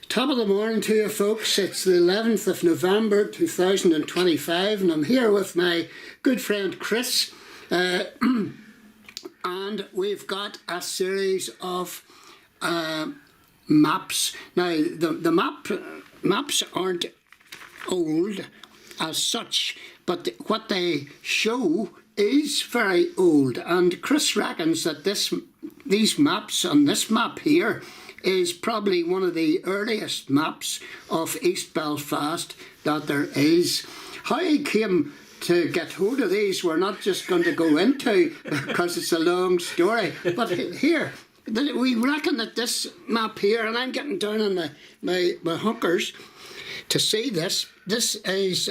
Top of the morning to you folks. It's the 11th of November 2025 and I'm here with my good friend Chris and we've got a series of maps. Now the maps aren't old as such, but what they show is very old, and Chris reckons that these maps on this map here is probably one of the earliest maps of East Belfast that there is. How he came to get hold of these we're not just going to go into because it's a long story, but here we reckon that this map here, and I'm getting down on my hunkers to see this is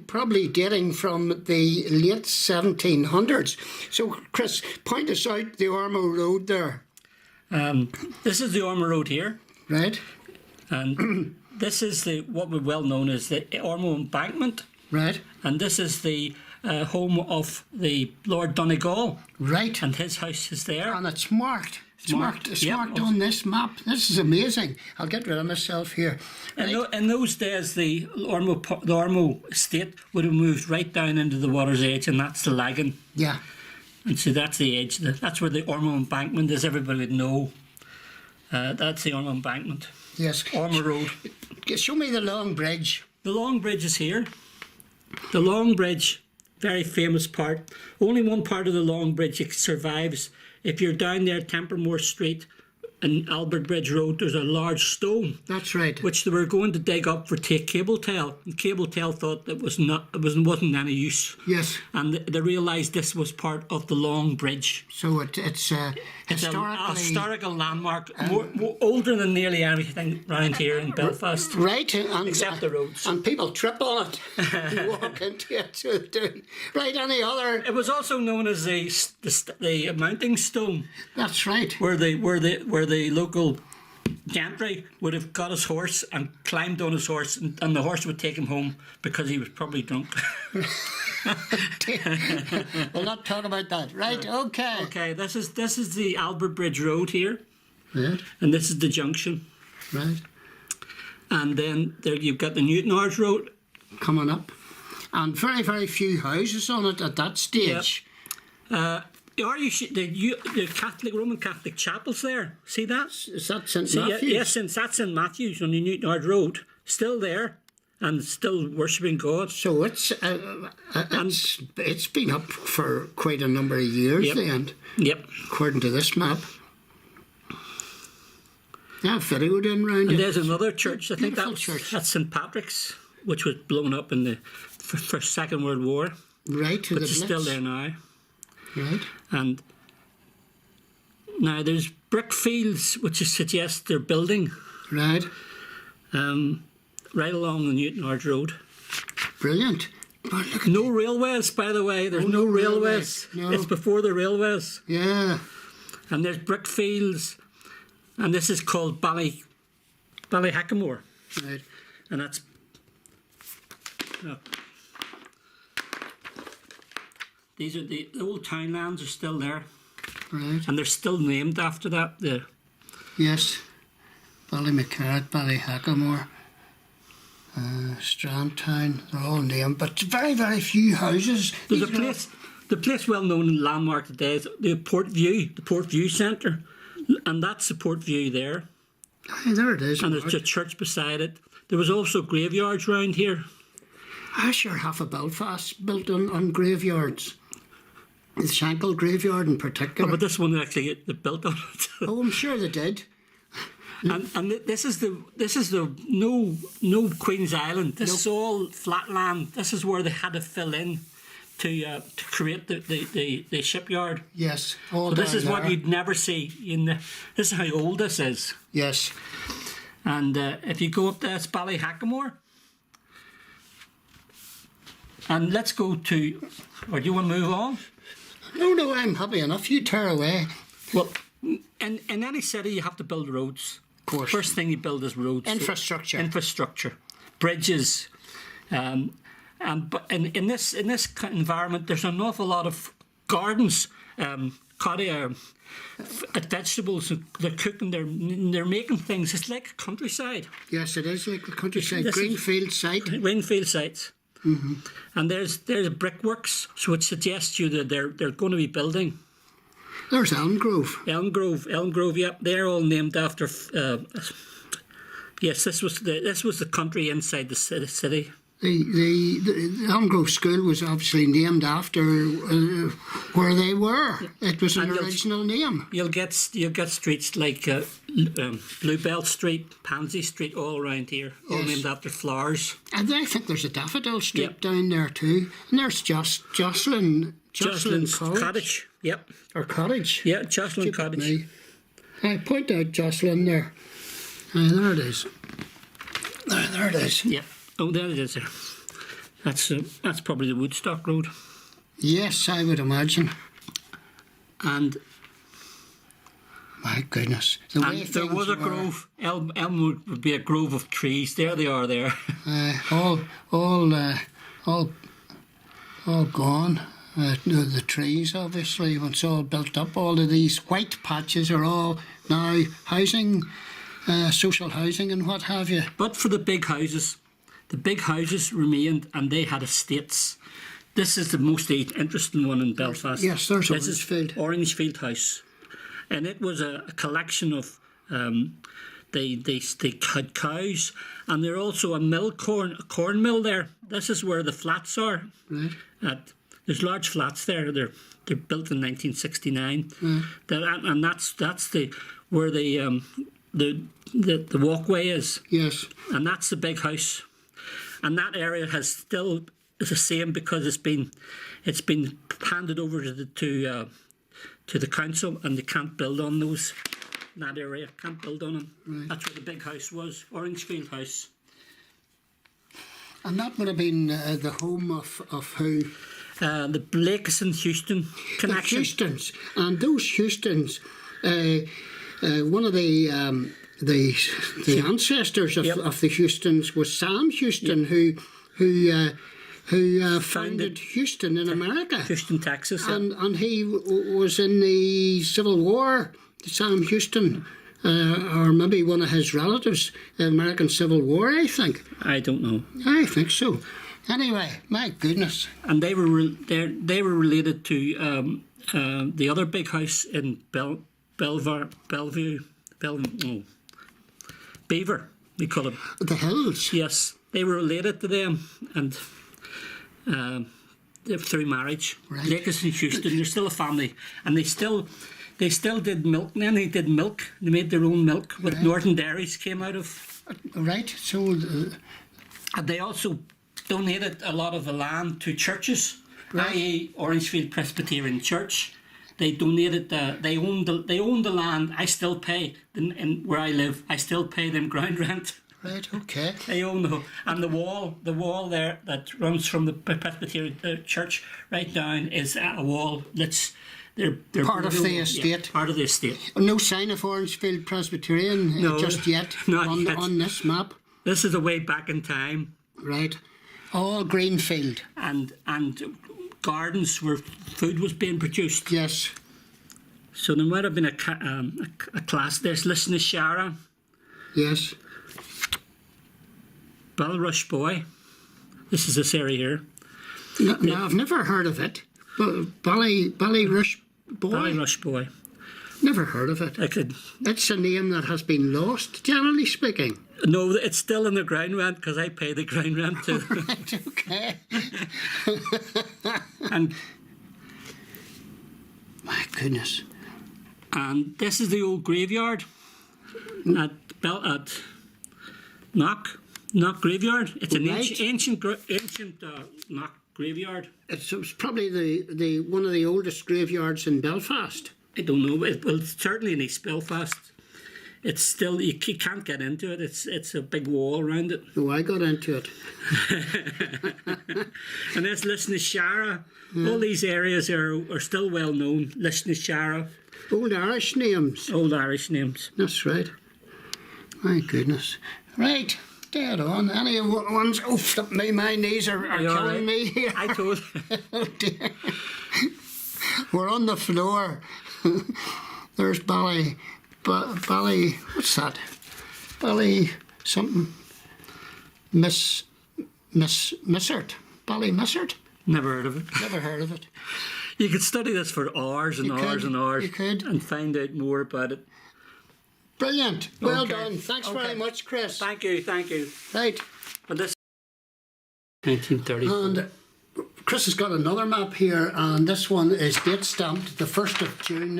probably dating from the late 1700s. So Chris, point us out the Ormeau Road there. This is the Ormeau Road here. Right. And this is what we're well known as the Ormeau Embankment. Right. And this is the home of the Lord Donegal. Right. And his house is there. And it's marked. It's marked on this map. This is amazing. I'll get rid of myself here. Right. In those days, the Ormeau estate would have moved right down into the water's edge, and that's the Lagan. Yeah. And so that's the edge. That's where the Ormeau Embankment is. Everybody would know. That's the Ormeau Embankment. Yes. Ormeau Road. Show me the Long Bridge. The Long Bridge is here. The Long Bridge, very famous part. Only one part of the Long Bridge survives. If you're down there, Tempermore Street and Albert Bridge Road, there's a large stone. That's right. Which they were going to dig up for take cable tail. And cable tail thought that wasn't any use. Yes. And they realised this was part of the Long Bridge. So it's a historical landmark, more older than nearly everything around here in Belfast. Right, except the roads. And people trip on it and walk into it. So they do. Right, any other? It was also known as the mounting stone. That's right. Where the local gentry would have got his horse and climbed on his horse, and the horse would take him home because he was probably drunk. We'll not talk about that. Right, okay. Okay, this is the Albert Bridge Road here. Right. And this is the junction. Right. And then there you've got the Newtonards Road. Coming up. And very, very few houses on it at that stage. Yep. The Roman Catholic chapels there. See that? Is that St Matthew's? Yes, that's St Matthew's on the Newtonard Road. Still there and still worshipping God. So it's been up for quite a number of years then. Yep. According to this map. Yeah, videoed in round And it. there's another church. I think that's St Patrick's, which was blown up in the first Second World War. Right. But it's still there now. Right. And now there's brick fields, which suggests they're building. Right. Right along the Newtonards Road. Brilliant. No railways, by the way. There's no railways. No. It's before the railways. Yeah. And there's brick fields. And this is called Ballyhackamore. Right. And that's... Look. These are the old townlands are still there. Right. And they're still named after that. Yes. Ballymacarrat, Ballyhackamore, Strandtown, they're all named, but very, very few houses. There's the place well known in landmark today is the Port View Centre. And that's the Port View there. Aye, there it is. And there's a church beside it. There was also graveyards around here. I sure half of Belfast built on graveyards. The Shankill graveyard in particular. Oh, but this one actually they built on it. Oh, I'm sure they did. And this is the no Queen's Island. This is all flat land. This is where they had to fill in to create the shipyard. Yes. So this is what you'd never see this is how old this is. Yes. And if you go up there, it's Ballyhackamore. And let's go to, or do you want to move on? No, I'm happy enough. You tear away. Well, in any city you have to build roads. Of course. First thing you build is roads. Infrastructure. Bridges. But in this environment, there's an awful lot of gardens, cottage, vegetables. They're cooking. They're making things. It's like countryside. Yes, it is like the countryside. This is- Greenfield site. Greenfield sites. Mm-hmm. And there's brickworks, so it suggests you that they're going to be building. There's Elm Grove. Elm Grove. Yep, they're all named after. Yes, this was the country inside the city. The Elm Grove School was obviously named after where they were. It was an original name. You'll get streets like Bluebell Street, Pansy Street, all around here, all named after flowers. And I think there's a Daffodil Street down there too. And there's Jocelyn's Cottage. Yep. Or cottage. Yeah, Jocelyn Cottage. I point out Jocelyn there. There it is. There it is. Yep. Oh, there it is. There. That's probably the Woodstock Road. Yes, I would imagine. And my goodness, there was a grove. Elm would be a grove of trees. There they are. There. All gone. The trees, obviously, once all built up. All of these white patches are all now housing, social housing, and what have you. But for the big houses remained, and they had estates. This is the most interesting one in Belfast. Yes, there's Orangefield. Orangefield House, and it was a collection of. They had cows, and there's also a corn mill there. This is where the flats are. Right. There's large flats there. They're built in 1969. And that's where the walkway is. Yes. And that's the big house. And that area is the same because it's been handed over to the council, and they can't build on those. That area can't build on them. Right. That's where the big house was, Orangefield House. And that would have been the home of who? The Blakes and Houston connection. The Houstons, and those Houstons, one of the ancestors of the Houstons was Sam Houston, who founded Houston in America. Houston, Texas. And he was in the Civil War, Sam Houston, or maybe one of his relatives, the American Civil War, I think. I don't know. I think so. Anyway, my goodness. And they were related to the other big house in Beaver, we call it. The Hills. Yes, they were related to them, and through marriage. Right. Lakers and Houston, they're still a family, and they still did milk. And then they did milk. They made their own milk, with Norton Dairies came out of. Right. So. And they also donated a lot of the land to churches, i.e. Orangefield Presbyterian Church. They donated. They owned the land. I still pay, in where I live. I still pay them ground rent. Right. Okay. They own the wall there that runs from the Presbyterian Church right down is a wall that's. They're part of the estate. Yeah, part of the estate. No sign of Orangefield Presbyterian just yet on this map. This is a way back in time. Right. All greenfield. And gardens where food was being produced. Yes. So there might have been a class. There's Lisnashara. Yes. Balrush Boy. This is this area here. No, I've never heard of it. Ballyrush Boy? Ballyrush Boy. Never heard of it. It's a name that has been lost, generally speaking. No, it's still in the ground rent because I pay the ground rent too. Right, okay. And my goodness. And this is the old graveyard at Knock Graveyard. It's an ancient Knock graveyard. It was probably the one of the oldest graveyards in Belfast. I don't know. Well, it's certainly in East Belfast. It's still, you can't get into it. It's a big wall around it. Oh, I got into it. And there's Lisnashara. All these areas are still well known. Lisnashara. Old Irish names. Old Irish names. That's right. My goodness. Right. Dead on. Any ones? Oh, flip me. My knees are killing me here. I told. Oh dear. We're on the floor. There's Bally, what's that? Bally something, Missert. Bally Missert? Never heard of it. Never heard of it. You could study this for hours and hours and hours. You could. And find out more about it. Brilliant. Well Okay. done. Thanks very much, Chris. Thank you. Right. And this 1930. And Chris has got another map here, and this one is date stamped the 1st of June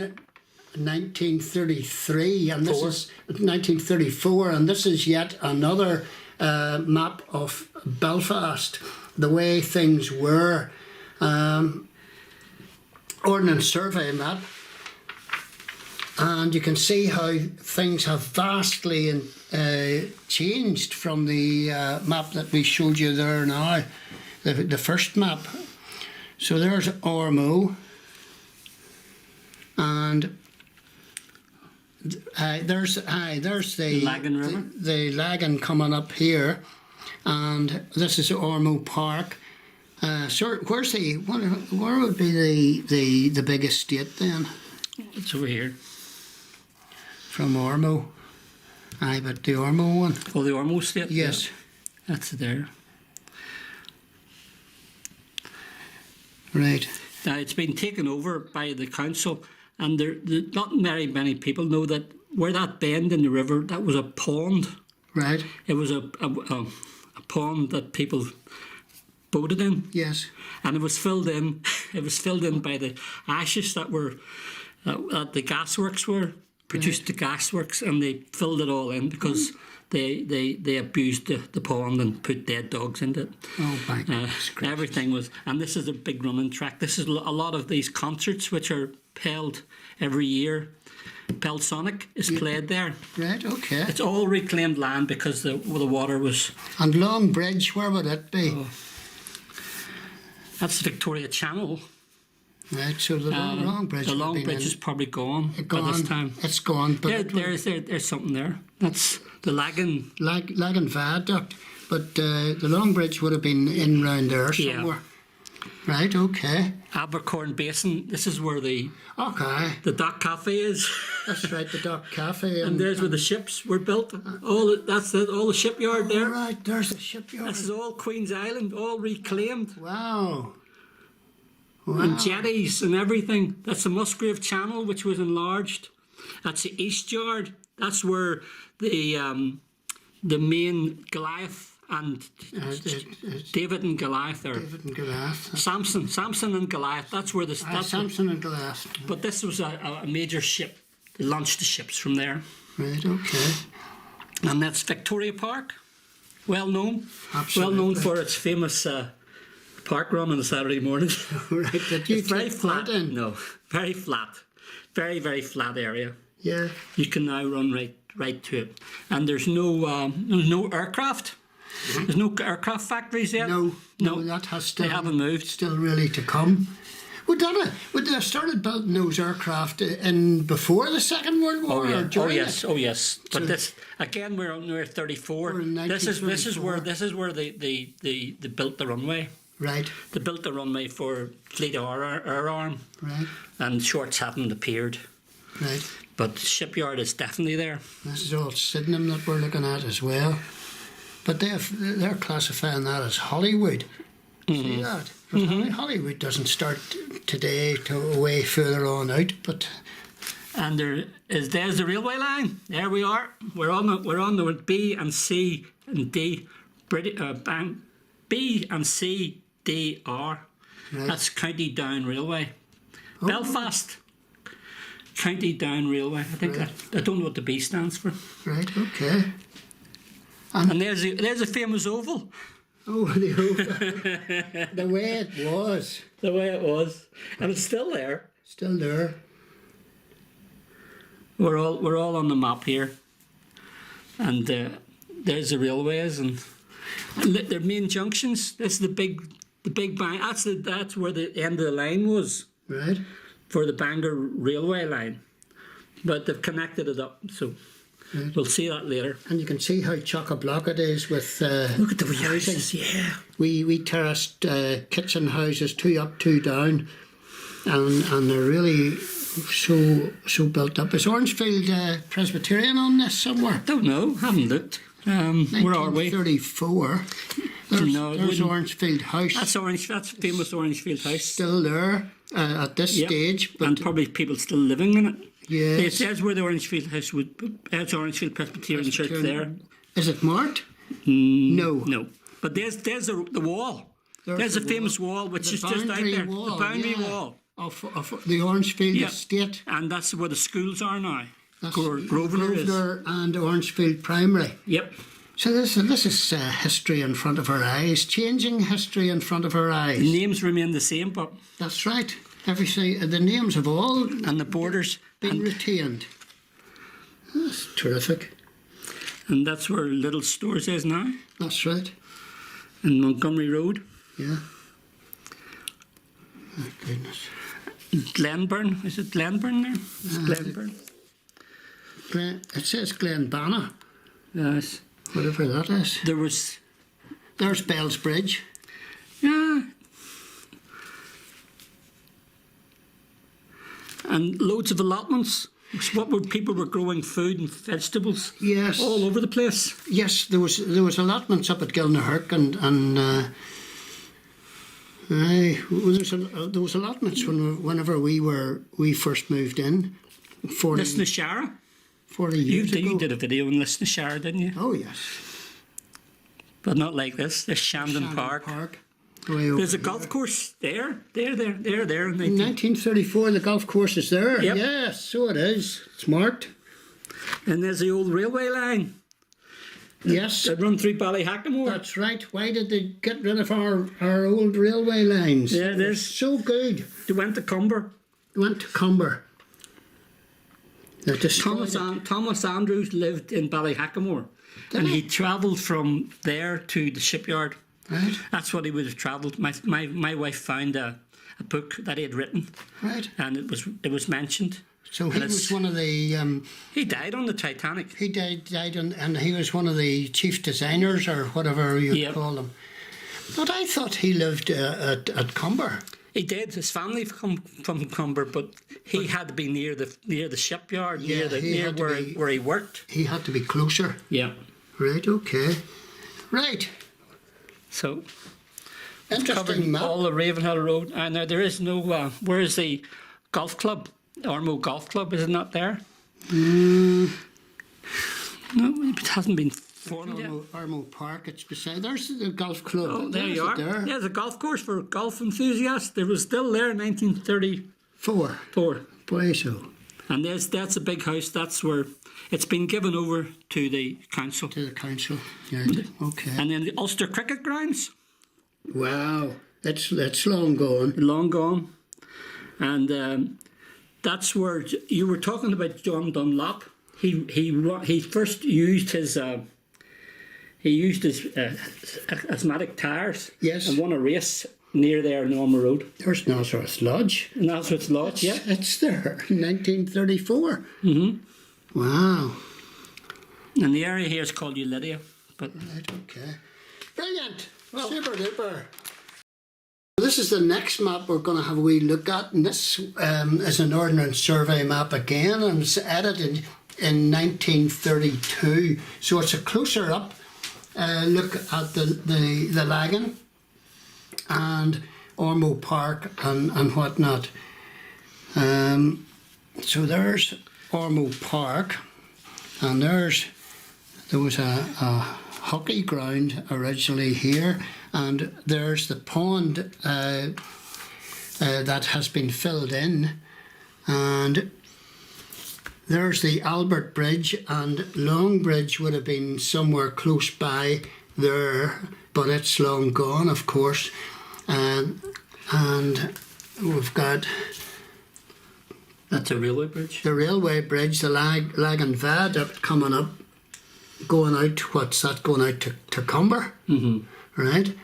1933, and this is 1934, and this is yet another map of Belfast, the way things were. Ordnance Survey map, and you can see how things have vastly changed from the map that we showed you there now, the first map. So there's Ormo, and there's the Lagan River. the Lagan coming up here, and this is Ormo Park. So where's where would be the big estate then? It's over here. From Ormo. Aye, but the Ormo one. Oh, the Ormo State? Yes. Yeah. That's there. Right. Now, it's been taken over by the council, and not very many people know that where that bend in the river, that was a pond. Right. It was a pond that people boated in. Yes. And it was filled in. It was filled in by the ashes that were at the gasworks produced the gasworks, and they filled it all in because they abused the pond and put dead dogs into it. Oh my goodness. Everything was, and this is a big running track. This is a lot of these concerts which are held every year. Pelsonic is played there. Right. Okay. It's all reclaimed land because the water was. And Long Bridge, where would it be? Oh. That's the Victoria Channel. Right. So the Long Bridge. The would Long be Bridge in. is probably gone Gone. by this time. It's gone. But There's something there. That's the Lagan. Lagan Viaduct, but the Long Bridge would have been in round there Yeah. somewhere. Right. Okay. Abercorn Basin. This is where the Dock Cafe is. That's right. The Dock Cafe. And there's where the ships were built. All the shipyard there. Right. There's the shipyard. This is all Queen's Island, all reclaimed. Wow. And jetties and everything. That's the Musgrave Channel, which was enlarged. That's the East Yard. That's where the main Goliath and David and Goliath are. David and Goliath. Samson and Goliath. That's where this. Samson and Goliath. But this was a major ship. They launched the ships from there. Right. Okay. And that's Victoria Park. Well known. Absolutely. Well known for its famous park run on a Saturday morning. Right. Did you It's very take flat. part in? No, very flat. Very, very flat area. Yeah. You can now run right to it. And there's no aircraft. There's no aircraft factories yet. No. That has still. They haven't moved. Still really to come. Would they have started building those aircraft in before the Second World War? Oh yeah. Or during Oh yes. But this again, we're 34. We're in This is where 1934. they built the runway. Right. They built the runway for Fleet Air Arm, Right. and shorts hadn't appeared. Right. But the shipyard is definitely there. This is all Sydenham that we're looking at as well. But they're classifying that as Hollywood. See that? But Hollywood doesn't start today to way further on out. But And there's the railway line. There we are. We're on the B and C and D, B and C D R. Right. That's County Down Railway. Belfast County Down Railway. I think I don't know what the B stands for. right, okay. And there's a famous oval. Oh, the way it was. The way it was, and it's still there. Still there. We're all on the map here, and there's the railways and their main junctions. This is the big bang. That's where the end of the line was Right. for the Bangor railway line, but they've connected it up. So we'll see that later. And you can see how chock-a-block it is with Look at the wee houses, yeah. we terraced kitchen houses, 2 up, 2 down, and they're really so built up. Is Orangefield Presbyterian on this somewhere? Don't know, haven't looked. Where are we? 1934. There's Orangefield House. That's famous Orangefield House. Still there at this stage. But and probably people still living in it. yes. It says where the Orangefield House would. It's Orangefield Presbyterian Church there. Is it marked? No. No. But there's the wall. There's a famous wall which is just out there. The boundary wall. Of the Orangefield estate. And that's where the schools are now. That's Grosvenor is. and Orangefield Primary. Yep. So this is history in front of our eyes, changing history in front of our eyes. The names remain the same, but that's right. Everything, the names have all and the borders been retained. That's terrific. And that's where Little Stores is now. That's right. In Montgomery Road. Yeah. Oh, goodness. Glenburn. Is it Glenburn there? It's Glenburn. It says Glenbanna. Yes. Whatever that is. There's Bell's Bridge. Yeah. And loads of allotments. People were growing food and vegetables. Yes. All over the place. Yes, there was allotments up at Gilnahirk and there was allotments whenever we first moved in. 40 Lisnashara? 40 years ago. You did a video on Lisnashara, didn't you? Oh yes. But not like this. There's Shandon Park. There's a golf course there. There. In 1934, the golf course is there. Yep. Yes, so it is. It's marked. And there's the old railway line. Yes. That run through Ballyhackamore. That's right. Why did they get rid of our old railway lines? Yeah, it is. So good. They went to Cumber. Thomas Andrews lived in Ballyhackamore. And he travelled from there to the shipyard. Right. That's what he would have travelled. My wife found a book that he had written. Right. And it was mentioned. So he was one of the... he died on the Titanic. He died and he was one of the chief designers or whatever you call them. But I thought he lived at Cumber. He did. His family come from Cumber, but he had to be near the shipyard, near where he worked. He had to be closer. Yeah. Right. Okay. Right. So. Interesting map. All the Ravenhill Road. And now there is no. Where is the golf club? Ormo Golf Club, is it not there? No, it hasn't been formed yet. Ormo Park, it's beside. There's the golf club. Oh, there you are. There. Yeah, there's a golf course for golf enthusiasts. There was still there in 1934. Boy, so. And that's a big house. That's where it's been given over to the council. Right. Okay. And then the Ulster Cricket Grounds. Wow, that's long gone. Long gone. And that's where you were talking about John Dunlop. He first used his asthmatic tires. Yes. And won a race near there in Ormo Road. There's Nazareth Lodge. Nazareth Lodge, yeah. It's there, 1934. Mm-hmm. Wow. And the area here is called Ulidia. But right, okay. Brilliant. Well, super duper. This is the next map we're going to have a wee look at, and this is a Northern Survey map again, and it's edited in 1932. So it's a closer up look at the Lagan and Ormo Park and whatnot. So there's Ormo Park, and there was a hockey ground originally here, and there's the pond that has been filled in, and there's the Albert Bridge, and Long Bridge would have been somewhere close by there, but it's long gone, of course. And we've got... That's a railway bridge? The railway bridge, the Lagan Viaduct coming up, going out, what's that, going out to Cumber, right?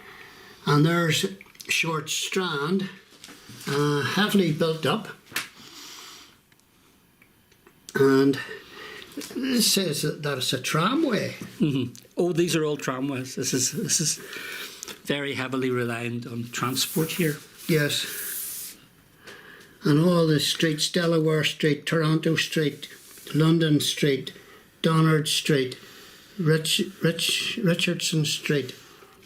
And there's Short Strand, heavily built up. And it says that it's a tramway. Oh, these are all tramways. This is very heavily reliant on transport here. Yes. And all the streets, Delaware Street, Toronto Street, London Street, Donard Street, Richardson Street,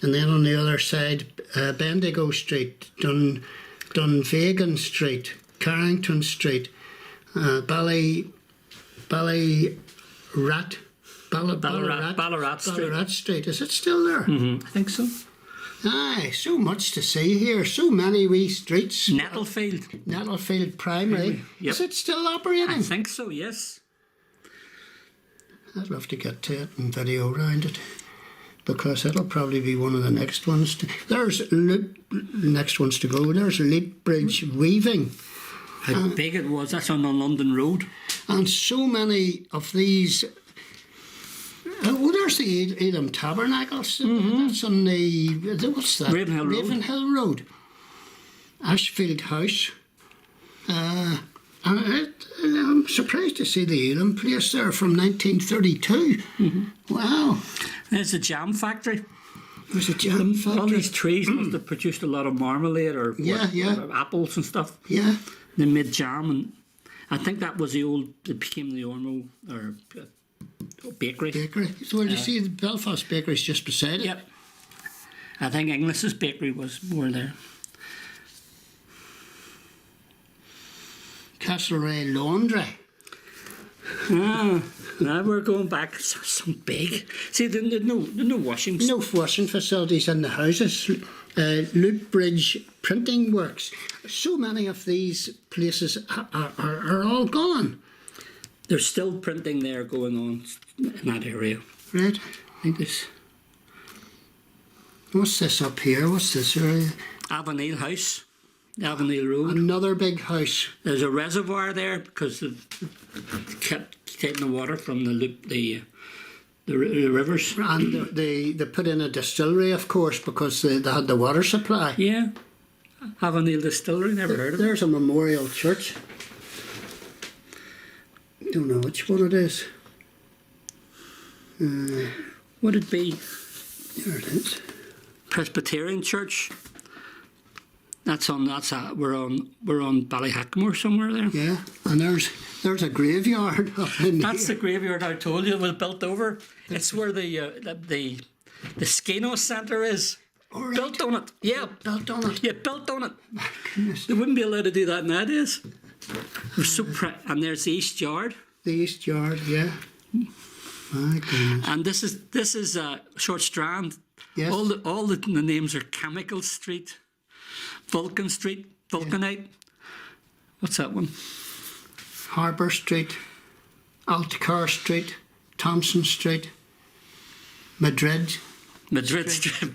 and then on the other side, Bendigo Street, Dunvegan Street, Carrington Street, Ballarat Street. Is it still there? I think so. Aye, so much to see here. So many wee streets. Nettlefield Primary. Yep. Is it still operating? I think so, yes. I'd love to get to it and video around it, because it'll probably be one of the next ones. Next ones to go. There's Leap Bridge Weaving. How big it was. That's on the London Road. And so many of these. There's the Edom Tabernacles. That's on the what's that? Ravenhill Road. Ashfield House. And I'm surprised to see the Edom place there from 1932. Wow. There's the jam factory. There's a jam factory. All these trees must have produced a lot of marmalade or apples and stuff. Yeah. They made jam, and I think that was it became the Ormo or bakery. So you see the Belfast bakery's just beside it? Yep. I think Inglis's bakery was more there. Castlereagh Laundry. Now we're going back. Some big. See, there's no washing. No washing facilities in the houses. Loop Bridge Printing Works. So many of these places are all gone. There's still printing there going on in that area. Right. I think this. What's this up here? What's this area? Avonneal House, Avonneal Road. Another big house. There's a reservoir there because of kept taking the water from the rivers. And they put in a distillery, of course, because they had the water supply. Yeah. Avonneal Distillery, never heard of it. There's a memorial church. Don't know which one it is. Would it be There it is. Presbyterian Church? We're on Ballyhackmore somewhere there. Yeah, and there's a graveyard up in That's here. the graveyard I told you was built over. It's where the Skino Centre is. All right. Built on it. Yeah. Built on it. Yeah, built on it. My goodness. They wouldn't be allowed to do that nowadays. And there's the East Yard. The East Yard, yeah. My goodness. And this is Short Strand. Yes. All the names are Chemical Street, Vulcan Street, Vulcanite. What's that one? Harbour Street, Altcar Street, Thompson Street, Madrid. Street,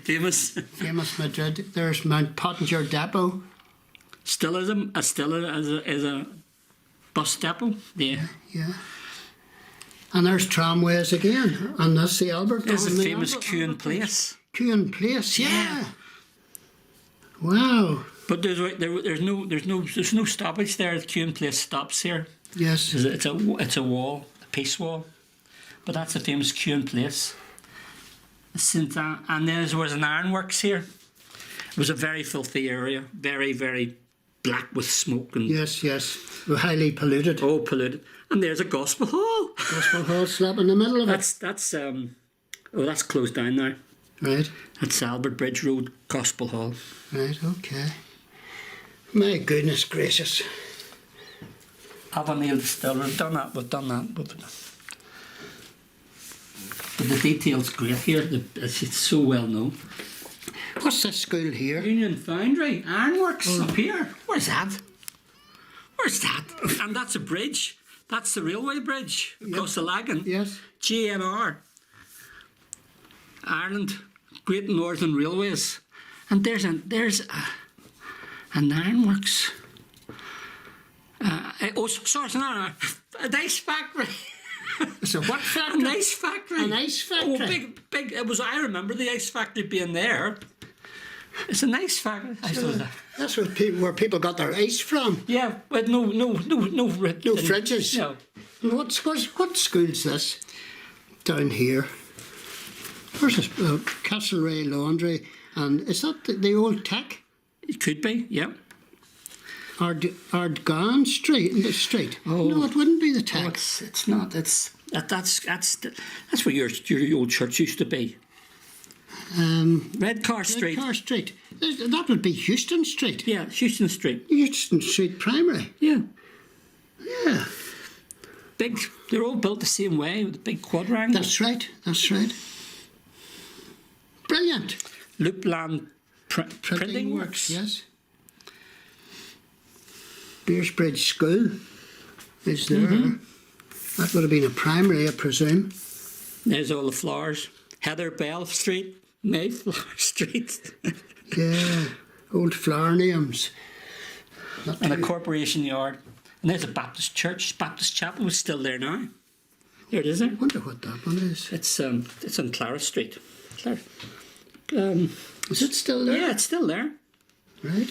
famous. Famous Madrid. There's Mount Pottinger Depot. Still is a bus depot. Yeah. Yeah. And there's tramways again. And that's the Albert. There's a famous Queuing Place. Queuing Place, yeah. Wow. But there's no stoppage there. The Queuing Place stops here. Yes. It's a wall, a peace wall. But that's the famous Queuing Place. And there was an ironworks here. It was a very filthy area, very, very black with smoke and Yes. Highly polluted. oh, polluted. And there's a gospel hall. Gospel Hall slap in the middle of it. That's closed down now. Right. That's Albert Bridge Road Gospel Hall. Right, okay. My goodness gracious. Avonneal Distillery. We've done that. But the detail's great here. It's so well known. What's this school here? Union Foundry, Ironworks up here. Where's that? And that's a bridge. That's the railway bridge across the Lagan. Yes. GNR. Ireland, Great Northern Railways. And there's an ironworks. A nice factory. So what factory? An ice factory. An ice factory. Oh, big. It was. I remember the ice factory being there. It's an ice factory. That's where people got their ice from. Yeah, but no fridges. No. What school's this? Down here. Where's this? Castlereagh Laundry. And is that the old tech? It could be. Yeah. Ardgan Street. The street. Oh. No, it wouldn't be the Oh, tech. it's not. That's where your old church used to be. Redcar Street. Car Street. That would be Houston Street. Yeah, Houston Street. Houston Street Primary. Yeah. Yeah. Big. They're all built the same way with a big quadrangle. That's right. That's right. Brilliant. Loopland printing works. Yes. Beersbridge School is there. That would have been a primary, I presume. There's all the flowers. Heather Bell Street, Mayflower Street. Yeah. Old flower names. And a corporation yard. And there's a Baptist church. Baptist chapel is still there now. There it is there. I wonder what that one is. It's on Clara Street. Clara. Is it still there? Yeah, it's still there. Right.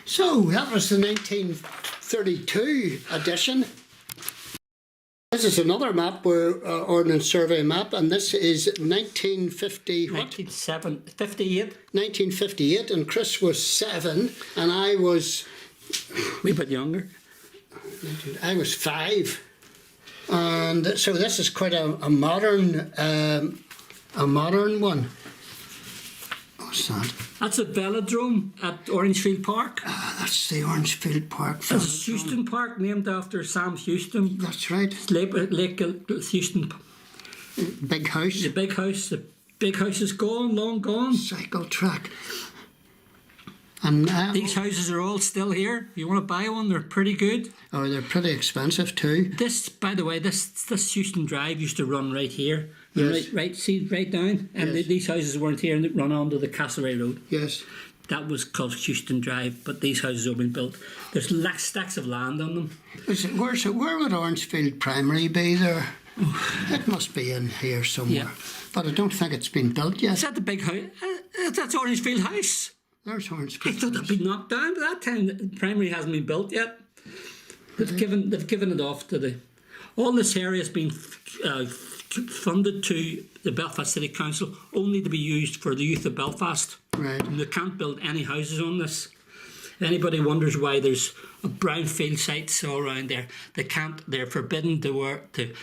So that was the 1932 edition. This is another map, Ordnance Survey map, and this is 1950. What? 1958. 1958, and Chris was 7, and I was. A wee bit younger. I was 5, and so this is quite a modern one. What's that? That's a velodrome at Orangefield Park. That's the Orangefield Park. That's Houston Park, named after Sam Houston. That's right. Lake Houston. Big house. The big house. The big house is gone, long gone. Cycle track. And these houses are all still here. If you want to buy one, they're pretty good. Oh, they're pretty expensive too. This, by the way, this Houston Drive used to run right here. Yes. Right, see, right down. And Yes. these houses weren't here and it run onto the Castlereagh Road. Yes. That was called Houston Drive, but these houses have been built. There's stacks of land on them. Where would Orangefield Primary be there? It must be in here somewhere. Yeah. But I don't think it's been built yet. Is that the big house? That's Orangefield House. There's I Orangefield. thought that'd been knocked down, but that time the primary hasn't been built yet. They've given it off to the. All this area has been funded to the Belfast City Council only to be used for the youth of Belfast. Right. And they can't build any houses on this. If anybody wonders why there's brownfield sites all around there, they can't. They're forbidden to work to.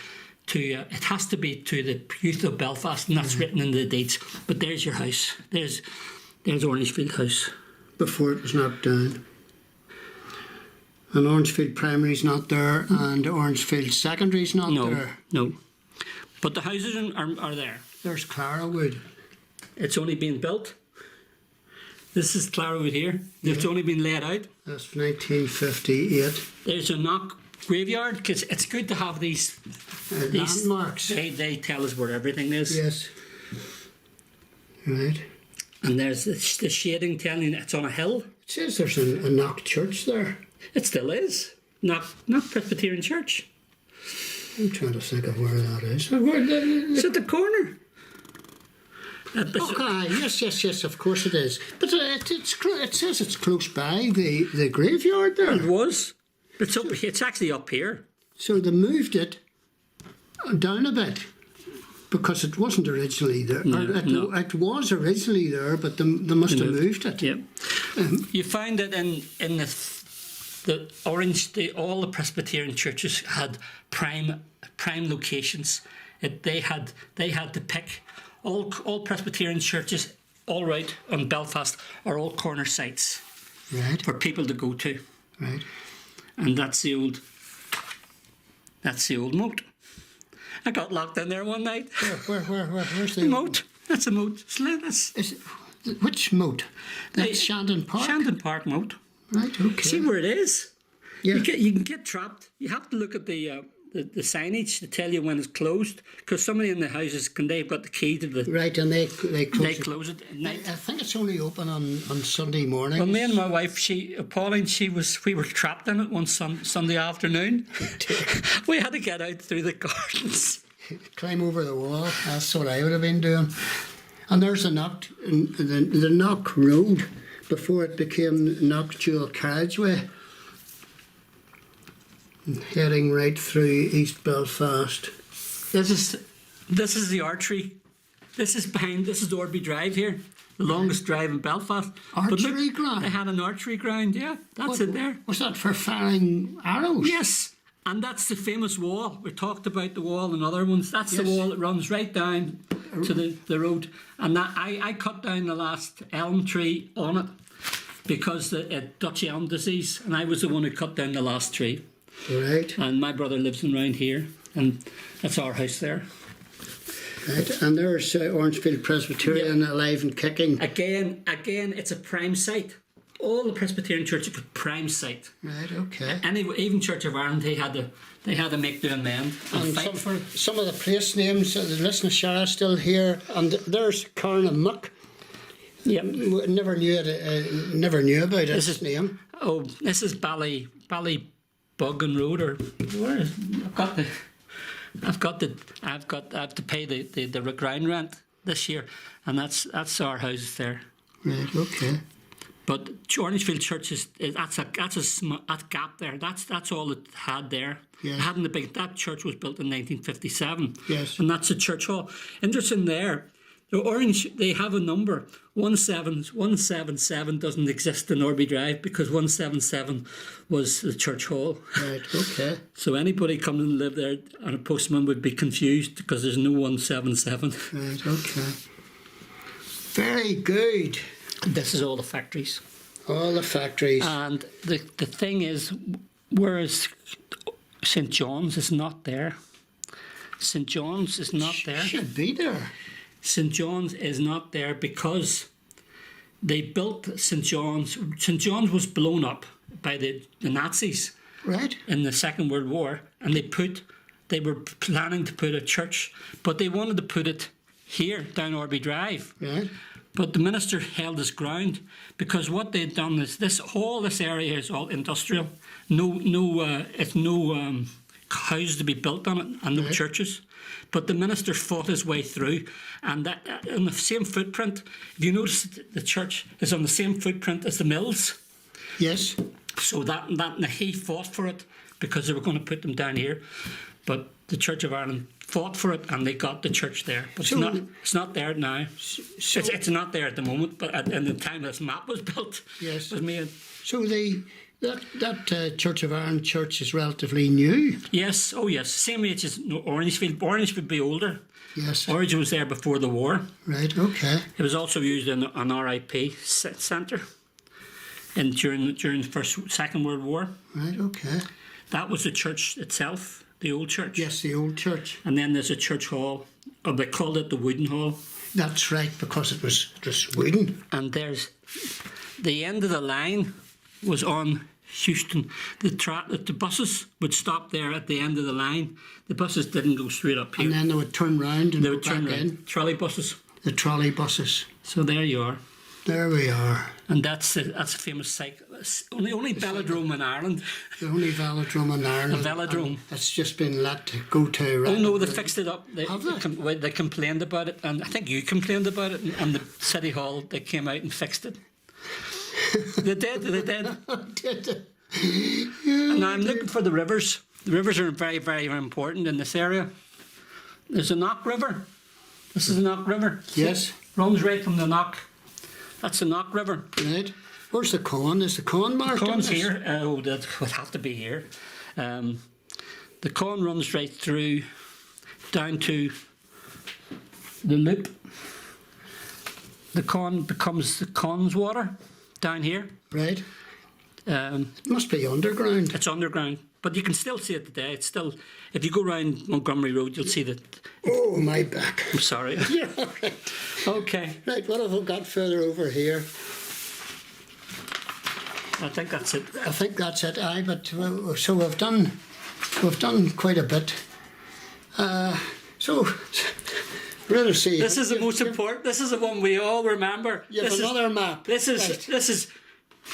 It has to be to the youth of Belfast, and that's written in the deeds. But there's your house. There's Orangefield House. Before it was knocked down. And Orangefield Primary's not there, and Orangefield Secondary's not there. No. But the houses are there. There's Clarawood. It's only been built. This is Clarawood here. It's only been laid out. That's 1958. There's a knock graveyard, because it's good to have these Landmarks. They tell us where everything is. Yes. Right. And there's the shading telling you it's on a hill. It says there's a Knock church there. It still is. Not Presbyterian Church. I'm trying to think of where that is. It's at the corner. Yes, of course it is. But it says it's close by the graveyard there. It was. It's actually up here. So they moved it down a bit because it wasn't originally there. No. It was originally there, but they must have moved it. Yeah. You find that in all the Presbyterian churches had prime locations. They had to pick all Presbyterian churches all right on Belfast are all corner sites, right, for people to go to, right, and that's the old moat. I got locked in there one night. Where's the moat? That's a moat. Which moat? That's Shandon Park. Shandon Park moat. Right. Okay. See where it is. Yeah. You can get trapped. You have to look at the signage to tell you when it's closed, because somebody in the houses they've got the key to the right, and they close it at night. I think it's only open on Sunday morning. Well, me and my wife, Pauline, we were trapped in it one Sunday afternoon. We had to get out through the gardens, climb over the wall. That's what I would have been doing. And there's the Knock Road before it became Knock Dual Carriageway, heading right through East Belfast. This is the archery This is Orby Drive here, the longest drive in Belfast. But look, Archery ground? they had an archery ground, yeah. That's it there. Was that for firing arrows? Yes, and that's the famous wall. We talked about the wall and other ones. That's the Yes. wall that runs right down to the road. And that I cut down the last elm tree on it because it Dutch elm disease, and I was the one who cut down the last tree. Right. And my brother lives in round here, and that's our house there. Right. And there's Orangefield Presbyterian alive and kicking. Again, it's a prime site. All the Presbyterian churches were prime site. Right. Okay. Even Church of Ireland, they had to make do and mend and And fight for it. some of the place names, the listener Shara still here, and there's Carnamuck. Yeah. Never knew about its name. Oh, this is Ballybuggan Road, or where is? I have to pay the ground rent this year, and that's our house there. Right. Okay. But Orangeville Church is that gap there. That's all it had there. Yes. It hadn't that church was built in 1957. Yes. And that's a church hall. Interesting there. The Orange, they have a number. 177 doesn't exist in Orby Drive because 177 was the church hall. Right. Okay. So anybody coming and live there and a postman would be confused because there's no 177. Right. Okay. Very good. This is all the factories. All the factories. And the thing is, whereas St. John's is not there. St. John's is not there. Should be there. St. John's is not there because they built St. John's. St. John's was blown up by the Nazis Right. in the Second World War, and they were planning to put a church, but they wanted to put it here down Orby Drive. Right. But the minister held his ground because what they'd done is this area is all industrial. It's no houses to be built on it and no churches. But the minister fought his way through, and that on the same footprint. If you notice, the church is on the same footprint as the mills. Yes. So that he fought for it because they were going to put them down here, but the Church of Ireland fought for it and they got the church there. But it's not there now. So, It's not there at the moment, but at the time this map was built, Yes. it was made. so that Church of Ireland church is relatively new. Yes, oh yes, same age as Orangefield. Orange would be older. Yes. Orange was there before the war. Right. Okay. It was also used in an RIP centre during the Second World War. Right. Okay. That was the church itself, the old church. Yes, the old church. And then there's a church hall, or they called it the Wooden Hall. That's right, because it was just wooden. And there's the end of the line was on Houston. The buses would stop there at the end of the line. The buses didn't go straight up here. And then they would turn round and They go would turn back around. in. Trolley buses. The trolley buses. So there you are. There we are. And that's a famous site. Only velodrome in Ireland. The only velodrome in Ireland. A velodrome. That's just been let to go to. Oh no, they fixed it up. Have they? They complained about it, and I think you complained about it. And the City Hall, they came out and fixed it. They did. And now I'm looking for the rivers. The rivers are very, very important in this area. There's a Knock River. This is the Knock River. Yes. Runs right from the Knock. That's the Knock River. Right. Where's the Con? Is the Con marked? Con's on this? here. That would have to be here. The Con runs right through down to the loop. The Con becomes the Con's water down here. Right. It must be underground. It's underground, but you can still see it today. It's still, if you go around Montgomery Road, you'll see that. Oh, my back. I'm sorry. Yeah, right. Okay, Right, what have we got further over here? I think that's it. I think that's it. Aye, but so we've done quite a bit. So really see. This is the most important. This is the one we all remember. You have another map. This Right. is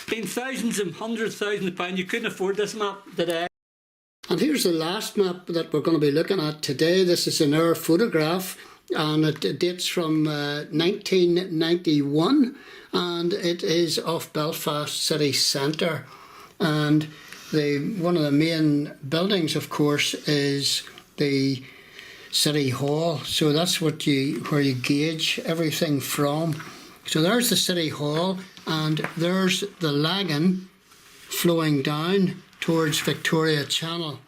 been thousands and hundreds of thousands of pounds. You couldn't afford this map today. And here's the last map that we're going to be looking at today. This is an air photograph, and it dates from 1991, and it is of Belfast city centre. And one of the main buildings, of course, is the City Hall. So that's where you gauge everything from. So there's the City Hall, and there's the Lagan flowing down towards Victoria Channel.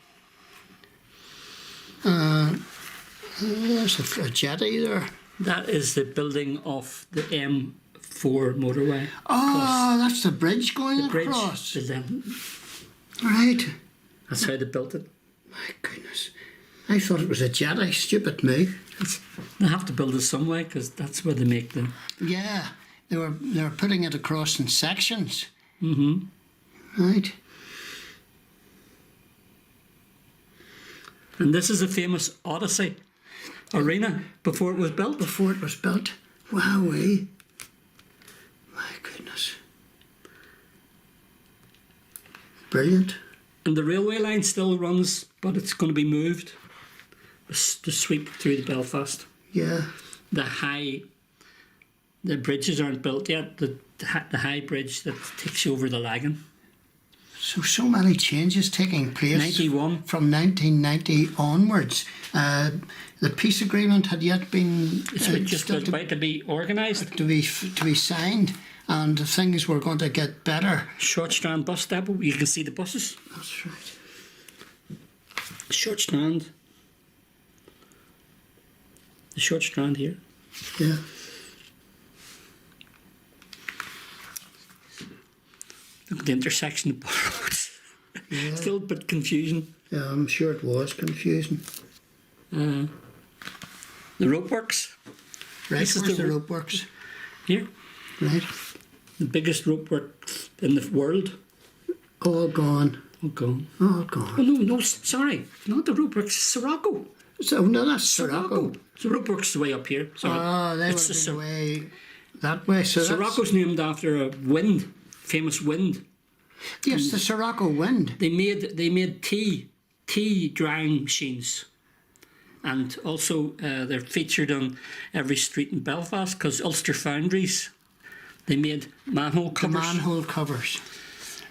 There's a jetty there. That is the building of the M4 motorway. Oh, that's the bridge going The bridge across. is then. Right. That's how they built it. My goodness. I thought it was a jetty. Stupid me. They have to build it some way because that's where they make the. Yeah, they were putting it across in sections. Mm-hmm. Right. And this is a famous Odyssey arena before it was built. Before it was built. Wowee. My goodness. Brilliant. And the railway line still runs, but it's going to be moved to sweep through the Belfast. Yeah. The bridges aren't built yet. The high bridge that takes you over the Lagan. So many changes taking place 91. from 1990 onwards. The peace agreement had yet been It's just about to be organised. to be signed, and things were going to get better. Short Strand bus depot. You can see the buses. That's right. Short Strand. The Short Strand here. Yeah. Look at the intersection of both roads. Yeah. Still a bit confusing. Yeah, I'm sure it was confusing. The rope works. Right, This is where's the the ro- rope works? Here. Right. The biggest rope works in the world. All gone. Oh, gone. All Oh, gone. no, sorry. Not the rope works. Sirocco. So, no, that's Sirocco. The rope works the way up here. Sorry. Ah, they would It's have the been away that way. So Sirocco's named after a wind, famous wind. yes, the Sirocco wind. They made tea drying machines, and also they're featured on every street in Belfast because Ulster Foundries. They made manhole The covers, manhole covers.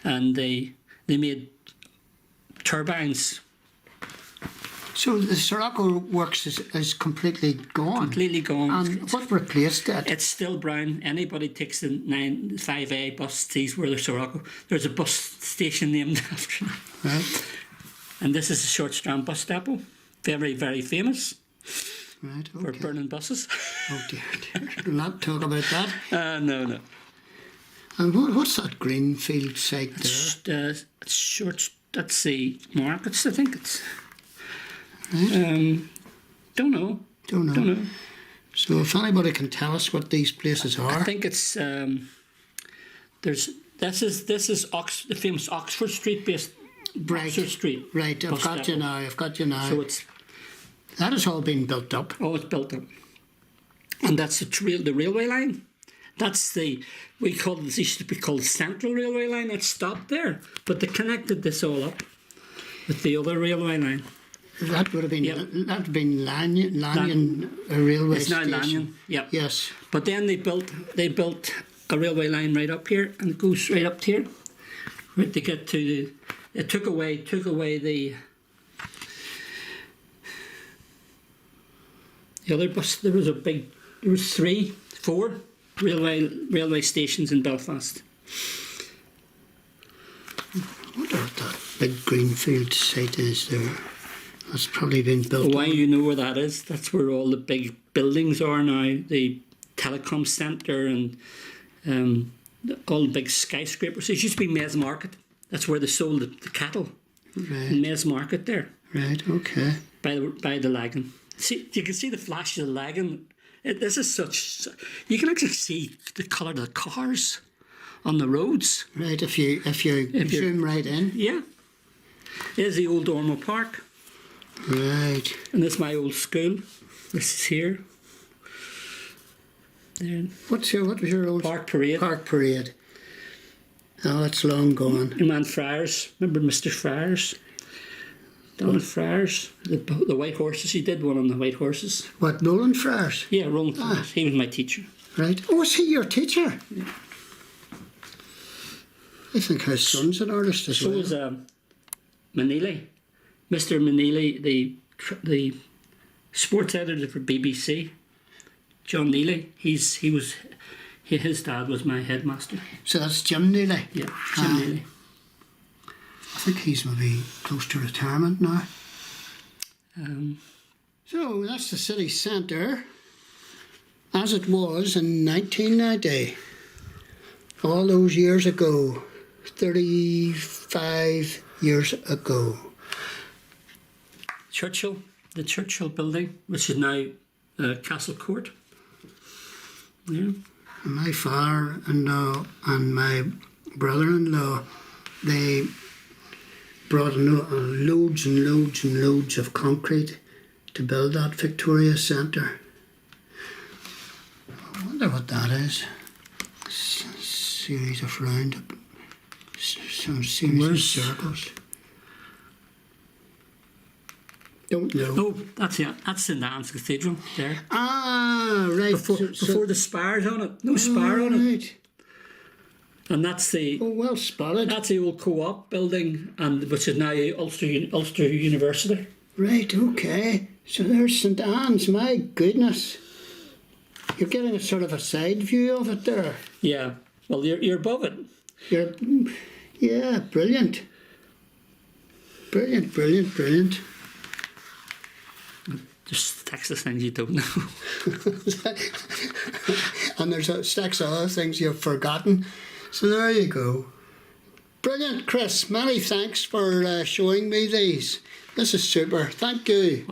and they made turbines. So the Sirocco works is completely gone. Completely gone. And what replaced it? It's still brown. Anybody takes the 5A bus sees where there's Sirocco. There's a bus station named after it. Right, And this is a Short Strand bus depot. Very, very famous right, for okay. burning buses. Oh dear, dear. We'll not talk about that. No. And what's that greenfield site there? It's short. That's the markets. I think it's. Right. Don't know. Don't know. Don't know. So if anybody can tell us what these places are. I think it's. There's. This is the famous Oxford Street based. Right. Oxford Street. Right, I've bus got you depot. now, I've got you now. So it's. That has all been built up. Oh, it's built up. And that's the railway line. That's we call this used to be called Central Railway Line. It stopped there, but they connected this all up with the other railway line. That would have been Yep. that would have been Lanyon railway It's now station. Lanyon. Yep. Yes. But then they built a railway line right up here, and it goes right up here, right to get to the. It took away the other bus. There was 4 railway stations in Belfast. I wonder what that big greenfield site is there. That's probably been built Why up. you know where that is? That's where all the big buildings are now. The telecom centre and all the big skyscrapers. It used to be Mays Market. That's where they sold the cattle in Right, Mays Market there right, okay. by the Lagan. See, you can see the flash of the Lagan. This is such. You can actually see the colour of the cars on the roads. Right, if you zoom right in. Yeah. There's the old Ormo Park, Right. and this is my old school. This is here. There. What was your old Park Parade. Park Parade? Oh, it's long gone. Your man Friars. Remember Mr. Friars? Donald Friars. The white horses. He did one on the white horses. What, Nolan Friars? Yeah, Roland Friars. He was my teacher. Right. Oh, was he your teacher? Yeah. I think his son's an artist as So well. was Manili. Mr. Manili, the sports editor for BBC. John Neely. His dad was my headmaster. So that's Jim Neely. Yeah, Jim Neely. I think he's maybe close to retirement now. So that's the city centre as it was in 1990. All those years ago. 35 years ago. Churchill, the Churchill building, which is now Castle Court. Yeah. My father-in-law and my brother-in-law, they brought in loads and loads and loads of concrete to build that Victoria Centre. I wonder what that is. Series of some series of circles. Don't know. Oh, that's it. That's St Anne's Cathedral there. Ah, right. Before the spire's on it. No spire on it. And that's the... Oh, well spotted. That's the old co-op building, and which is now Ulster University. Right, okay. So there's St Anne's, my goodness. You're getting a sort of a side view of it there. Yeah. Well, you're above it. Yeah, brilliant. Brilliant. Just stacks of things you don't know. And there's stacks of other things you've forgotten. So there you go. Brilliant, Chris. Many thanks for showing me these. This is super. Thank you.